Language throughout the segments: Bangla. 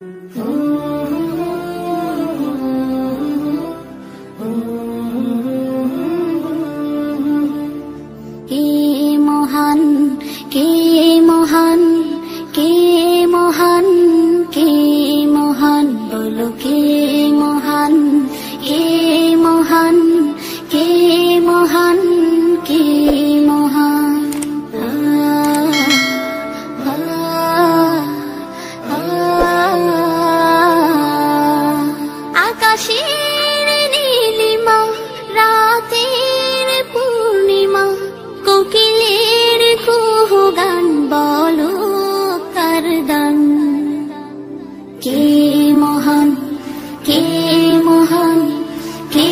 কে মহান, কে মহান, কে মহান, কে মহান, বলো কে মহান, কে মহান, কে মহান, কে মহান। আকাশের নীলিমা, রাতের পূর্ণিমা, কোকিলের কুহু গান, বলো কার দান। কে মহান, কে মহান, কে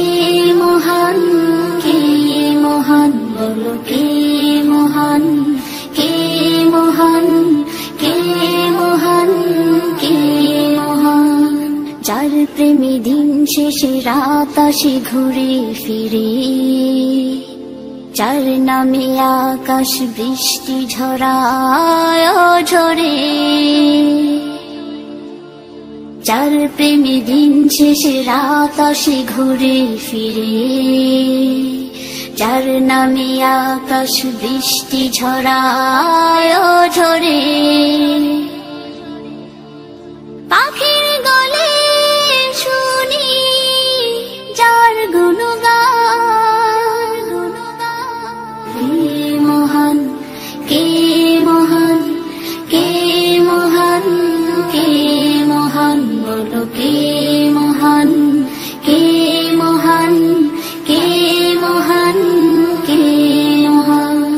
মহান, কে মহান, বলো কে মহান, কে মহান, কে মহান, কে মহান। যার প্রেমে দিন শেষে রাত আসে ঘুরে ফিরে, যার নামে আকাশ বৃষ্টি ঝরায় ঝরে, যার প্রেমে দিন শেষে রাত আসে ঘুরে ফিরে, যার নামে আকাশ বৃষ্টি ঝরায় ঝরে। পাখির গলে শুনি যার গুণগান, কে মহান, কে